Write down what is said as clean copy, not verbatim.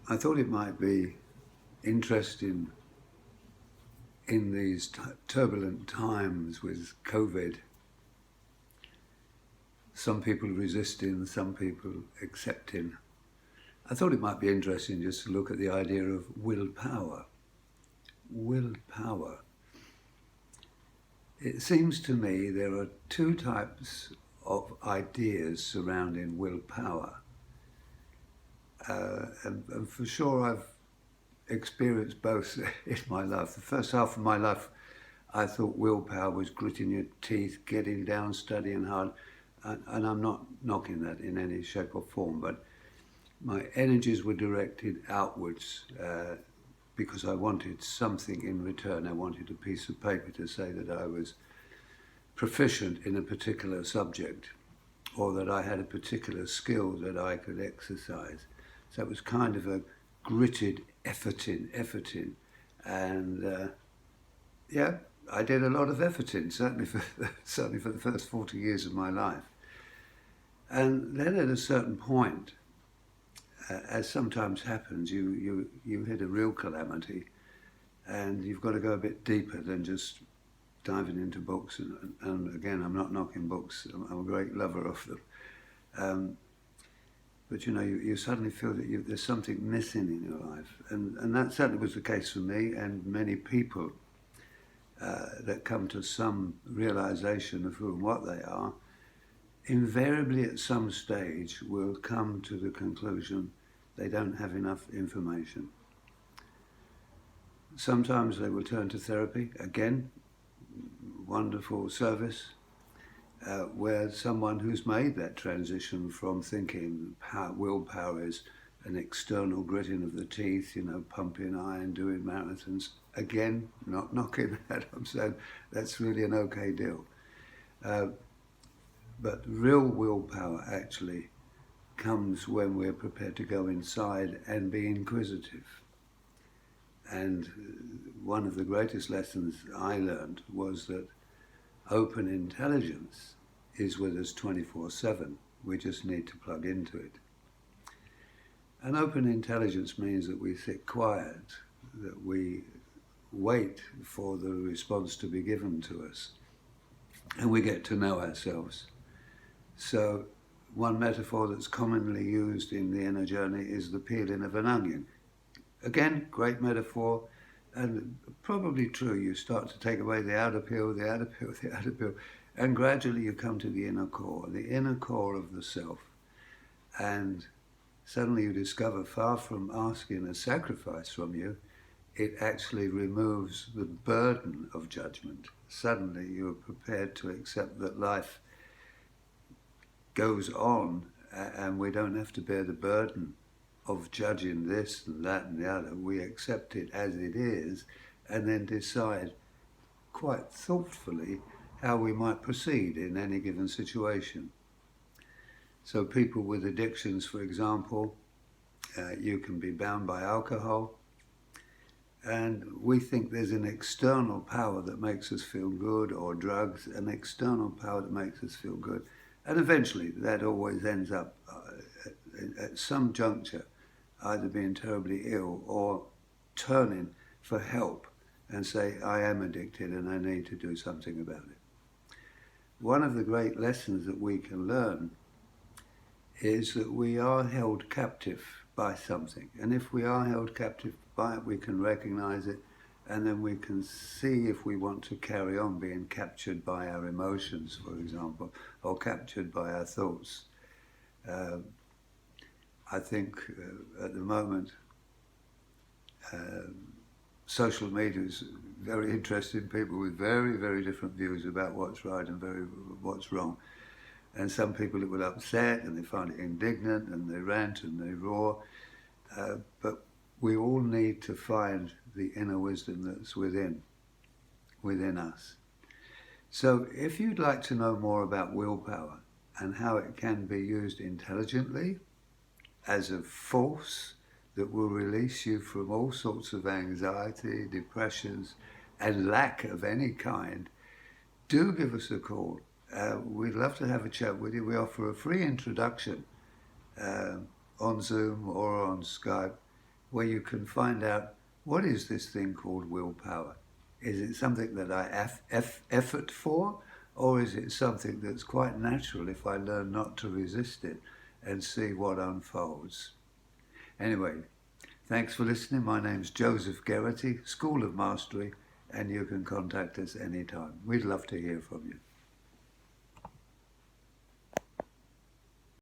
I thought it might be interesting in these turbulent times with COVID, some people resisting, some people accepting. I thought it might be interesting just to look at the idea of willpower. Willpower. It seems to me there are two types of ideas surrounding willpower. And for sure I've experienced both in my life. The first half of my life I thought willpower was gritting your teeth, getting down, studying hard, and I'm not knocking that in any shape or form, but my energies were directed outwards because I wanted something in return. I wanted a piece of paper to say that I was proficient in a particular subject or that I had a particular skill that I could exercise. So it was kind of a gritted efforting. And yeah, I did a lot of efforting, certainly for the first 40 years of my life. And then at a certain point, as sometimes happens, you hit a real calamity and you've got to go a bit deeper than just diving into books. And again, I'm not knocking books, I'm a great lover of them. But you know, you suddenly feel that there's something missing in your life. And that certainly was the case for me and many people that come to some realization of who and what they are, invariably at some stage will come to the conclusion they don't have enough information. Sometimes they will turn to therapy, again, wonderful service, where someone who's made that transition from thinking willpower is an external gritting of the teeth, you know, pumping iron, doing marathons, again, not knocking that, I'm saying that's really an okay deal. But real willpower actually comes when we're prepared to go inside and be inquisitive. And one of the greatest lessons I learned was that open intelligence is with us 24/7. We just need to plug into it. And open intelligence means that we sit quiet, that we wait for the response to be given to us, and we get to know ourselves. So one metaphor that's commonly used in the inner journey is the peeling of an onion. Again, great metaphor, and probably true. You start to take away the outer peel, and gradually you come to the inner core of the self. And suddenly you discover, far from asking a sacrifice from you, it actually removes the burden of judgment. Suddenly you're prepared to accept that life goes on and we don't have to bear the burden of judging this and that and the other. We accept it as it is and then decide quite thoughtfully how we might proceed in any given situation. So people with addictions, for example, you can be bound by alcohol, and we think there's an external power that makes us feel good, or drugs, an external power that makes us feel good. And eventually that always ends up at some juncture either being terribly ill or turning for help and say, I am addicted and I need to do something about it. One of the great lessons that we can learn is that we are held captive by something. And if we are held captive by it, we can recognize it, and then we can see if we want to carry on being captured by our emotions, for example, or captured by our thoughts. I think at the moment, social media is very interesting. People with very, very different views about what's right and what's wrong. And some people it will upset and they find it indignant and they rant and they roar. But we all need to find the inner wisdom that's within us. So if you'd like to know more about willpower and how it can be used intelligently as a force that will release you from all sorts of anxiety, depressions, and lack of any kind, do give us a call. We'd love to have a chat with you. We offer a free introduction on Zoom or on Skype, where you can find out, what is this thing called willpower? Is it something that I effort for, or is it something that's quite natural if I learn not to resist it and see what unfolds? Anyway, thanks for listening. My name's Joseph Geraghty, School of Mastery, and you can contact us anytime. We'd love to hear from you.